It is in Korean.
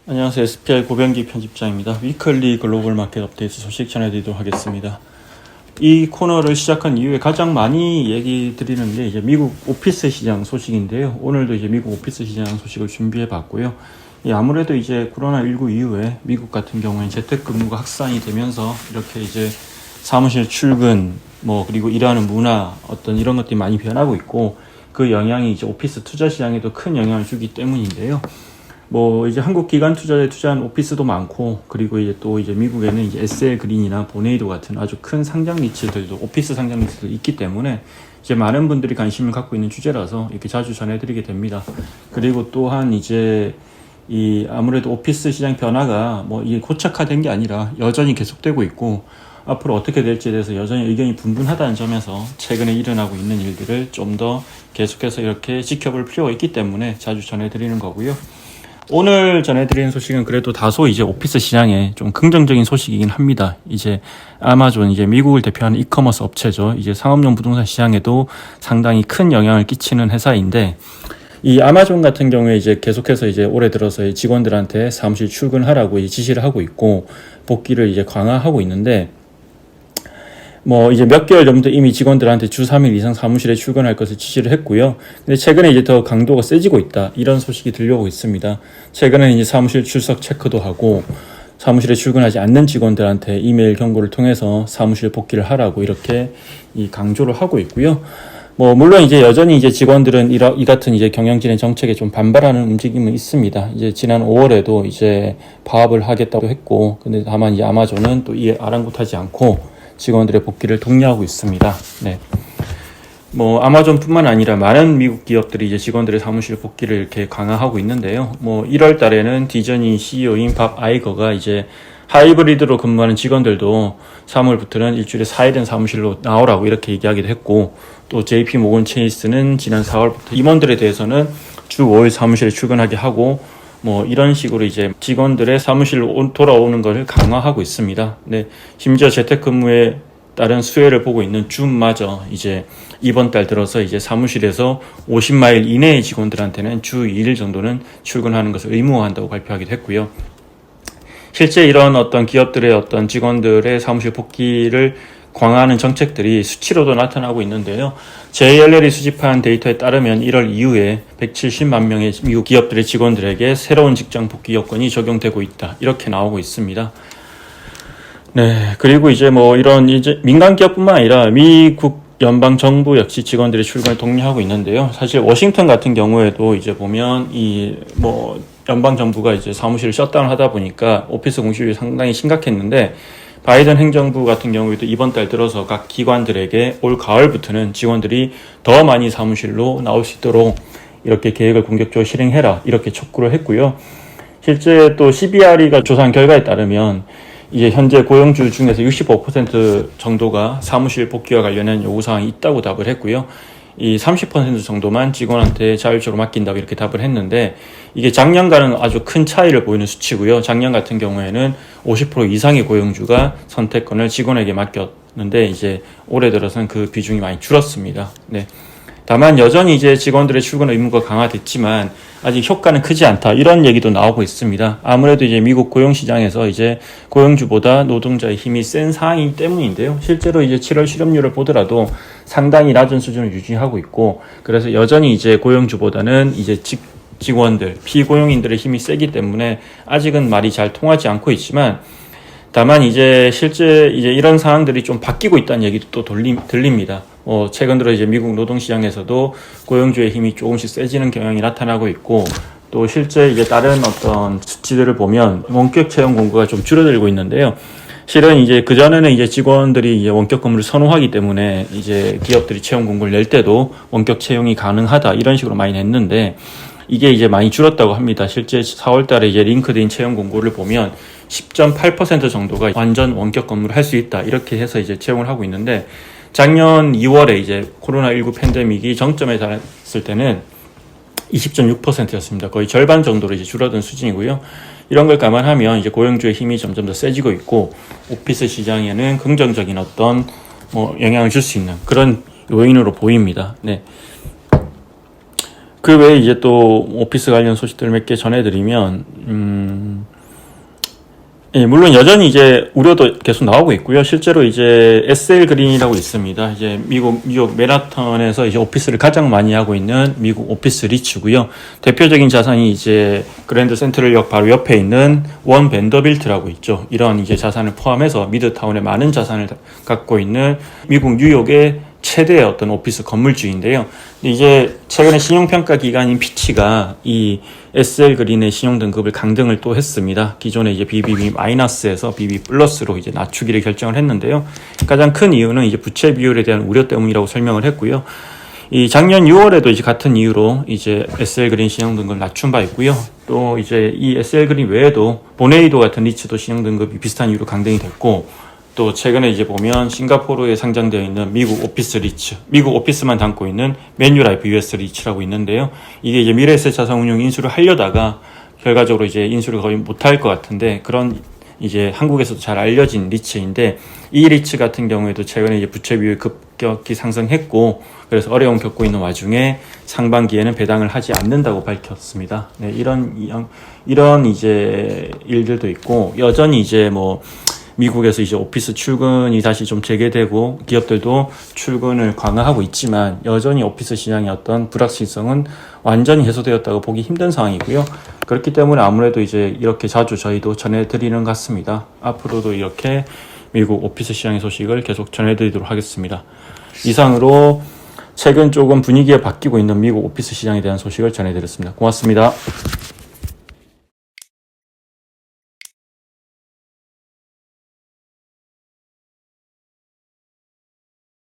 안녕하세요. SPR 고병기 편집장입니다. 위클리 글로벌 마켓 업데이트 소식 전해드리도록 하겠습니다. 이 코너를 시작한 이후에 가장 많이 얘기 드리는 게 이제 미국 오피스 시장 소식인데요. 오늘도 이제 미국 오피스 시장 소식을 준비해 봤고요. 아무래도 이제 코로나19 이후에 미국 같은 경우에는 재택근무가 확산이 되면서 이렇게 이제 사무실 출근, 그리고 일하는 문화, 어떤 이런 것들이 많이 변하고 있고, 그 영향이 이제 오피스 투자 시장에도 큰 영향을 주기 때문인데요. 이제 한국 기관 투자에 투자한 오피스도 많고, 그리고 이제 또 이제 미국에는 이제 SL 그린이나 보네이도 같은 아주 큰 상장 리츠들도, 오피스 상장 리츠도 있기 때문에 이제 많은 분들이 관심을 갖고 있는 주제라서 이렇게 자주 전해드리게 됩니다. 그리고 또한 이제 아무래도 오피스 시장 변화가 이게 고착화된 게 아니라 여전히 계속되고 있고, 앞으로 어떻게 될지에 대해서 여전히 의견이 분분하다는 점에서 최근에 일어나고 있는 일들을 좀 더 계속해서 이렇게 지켜볼 필요가 있기 때문에 자주 전해드리는 거고요. 오늘 전해드리는 소식은 그래도 다소 이제 오피스 시장에 좀 긍정적인 소식이긴 합니다. 이제 아마존, 이제 미국을 대표하는 이커머스 업체죠. 이제 상업용 부동산 시장에도 상당히 큰 영향을 끼치는 회사인데, 이 아마존 같은 경우에 이제 계속해서 이제 올해 들어서 직원들한테 사무실 출근하라고 이제 지시를 하고 있고, 복귀를 이제 강화하고 있는데, 이제 몇 개월 전부터 이미 직원들한테 주 3일 이상 사무실에 출근할 것을 지시를 했고요. 근데 최근에 이제 더 강도가 세지고 있다, 이런 소식이 들려오고 있습니다. 최근에는 이제 사무실 출석 체크도 하고, 사무실에 출근하지 않는 직원들한테 이메일 경고를 통해서 사무실 복귀를 하라고 이렇게 강조를 하고 있고요. 물론 이제 여전히 이제 직원들은 이 같은 이제 경영진의 정책에 좀 반발하는 움직임은 있습니다. 이제 지난 5월에도 이제 파업을 하겠다고 했고, 근데 다만 이제 아마존은 또 이에 아랑곳하지 않고 직원들의 복귀를 독려하고 있습니다. 네. 아마존뿐만 아니라 많은 미국 기업들이 이제 직원들의 사무실 복귀를 이렇게 강화하고 있는데요. 1월 달에는 디즈니 CEO인 밥 아이거가 이제 하이브리드로 근무하는 직원들도 3월부터는 일주일에 4일은 사무실로 나오라고 이렇게 얘기하기도 했고, 또 JP 모건 체이스는 지난 4월부터 임원들에 대해서는 주 5일 사무실에 출근하게 하고, 이런 식으로 이제 직원들의 사무실로 돌아오는 것을 강화하고 있습니다. 네. 심지어 재택근무에 따른 수혜를 보고 있는 줌마저 이제 이번 달 들어서 이제 사무실에서 50마일 이내의 직원들한테는 주 2일 정도는 출근하는 것을 의무화한다고 발표하기도 했고요. 실제 이런 어떤 기업들의 어떤 직원들의 사무실 복귀를 강화하는 정책들이 수치로도 나타나고 있는데요. JLL이 수집한 데이터에 따르면 1월 이후에 170만 명의 미국 기업들의 직원들에게 새로운 직장 복귀 여건이 적용되고 있다, 이렇게 나오고 있습니다. 네, 그리고 이제 이런 이제 민간 기업뿐만 아니라 미국 연방 정부 역시 직원들의 출근을 독려하고 있는데요. 사실 워싱턴 같은 경우에도 이제 보면 연방 정부가 이제 사무실을 셧다운 하다 보니까 오피스 공실이 상당히 심각했는데, 바이든 행정부 같은 경우에도 이번 달 들어서 각 기관들에게 올 가을부터는 직원들이 더 많이 사무실로 나올 수 있도록 이렇게 계획을 공격적으로 실행해라, 이렇게 촉구를 했고요. 실제 또 CBRE가 조사한 결과에 따르면 이제 현재 고용주 중에서 65% 정도가 사무실 복귀와 관련한 요구사항이 있다고 답을 했고요. 이 30% 정도만 직원한테 자율적으로 맡긴다고 이렇게 답을 했는데, 이게 작년과는 아주 큰 차이를 보이는 수치고요. 작년 같은 경우에는 50% 이상의 고용주가 선택권을 직원에게 맡겼는데, 이제 올해 들어서는 그 비중이 많이 줄었습니다. 네. 다만 여전히 이제 직원들의 출근 의무가 강화됐지만 아직 효과는 크지 않다, 이런 얘기도 나오고 있습니다. 아무래도 이제 미국 고용시장에서 이제 고용주보다 노동자의 힘이 센 상황이기 때문인데요. 실제로 이제 7월 실업률을 보더라도 상당히 낮은 수준을 유지하고 있고, 그래서 여전히 이제 고용주보다는 이제 직원들, 피고용인들의 힘이 세기 때문에 아직은 말이 잘 통하지 않고 있지만, 다만 이제 실제 이제 이런 상황들이 좀 바뀌고 있다는 얘기도 또 들립니다. 최근 들어 이제 미국 노동시장에서도 고용주의 힘이 조금씩 세지는 경향이 나타나고 있고, 또 실제 이제 다른 어떤 수치들을 보면 원격 채용 공고가 좀 줄어들고 있는데요. 실은 이제 그전에는 이제 직원들이 이제 원격 근무를 선호하기 때문에 이제 기업들이 채용 공고를 낼 때도 원격 채용이 가능하다, 이런 식으로 많이 냈는데, 이게 이제 많이 줄었다고 합니다. 실제 4월 달에 이제 링크드인 채용 공고를 보면 10.8% 정도가 완전 원격 근무를 할 수 있다, 이렇게 해서 이제 채용을 하고 있는데, 작년 2월에 이제 코로나19 팬데믹이 정점에 달했을 때는 20.6%였습니다. 거의 절반 정도로 이제 줄어든 수준이고요. 이런 걸 감안하면 이제 고용주의 힘이 점점 더 세지고 있고, 오피스 시장에는 긍정적인 어떤 영향을 줄 수 있는 그런 요인으로 보입니다. 네. 그 외에 이제 또 오피스 관련 소식들 몇 개 전해드리면, 예, 물론 여전히 이제 우려도 계속 나오고 있고요. 실제로 이제 SL 그린이라고 있습니다. 이제 미국 뉴욕 맨하탄에서 이제 오피스를 가장 많이 하고 있는 미국 오피스 리츠고요. 대표적인 자산이 이제 그랜드 센트럴역 바로 옆에 있는 원 벤더빌트라고 있죠. 이런 이제 자산을 포함해서 미드타운에 많은 자산을 갖고 있는 미국 뉴욕의 최대의 어떤 오피스 건물주인데요. 이제 최근에 신용평가 기관인 피치가 이 SL 그린의 신용 등급을 강등을 또 했습니다. 기존에 이제 BBB-에서 BB+로 이제 낮추기를 결정을 했는데요. 가장 큰 이유는 이제 부채 비율에 대한 우려 때문이라고 설명을 했고요. 이 작년 6월에도 이제 같은 이유로 이제 SL 그린 신용 등급을 낮춘 바 있고요. 또 이제 이 SL 그린 외에도 보네이도 같은 리츠도 신용 등급이 비슷한 이유로 강등이 됐고, 또 최근에 이제 보면 싱가포르에 상장되어 있는 미국 오피스 리츠, 미국 오피스만 담고 있는 매뉴라이프 US 리츠라고 있는데요. 이게 이제 미래에셋 자산운용 인수를 하려다가 결과적으로 이제 인수를 거의 못할 것 같은데, 그런 이제 한국에서도 잘 알려진 리츠인데, 이 리츠 같은 경우에도 최근에 이제 부채 비율이 급격히 상승했고, 그래서 어려움 겪고 있는 와중에 상반기에는 배당을 하지 않는다고 밝혔습니다. 네, 이런 이제 일들도 있고, 여전히 이제 뭐 미국에서 이제 오피스 출근이 다시 좀 재개되고 기업들도 출근을 강화하고 있지만, 여전히 오피스 시장의 어떤 불확실성은 완전히 해소되었다고 보기 힘든 상황이고요. 그렇기 때문에 아무래도 이제 이렇게 자주 저희도 전해드리는 것 같습니다. 앞으로도 이렇게 미국 오피스 시장의 소식을 계속 전해드리도록 하겠습니다. 이상으로 최근 조금 분위기가 바뀌고 있는 미국 오피스 시장에 대한 소식을 전해드렸습니다. 고맙습니다.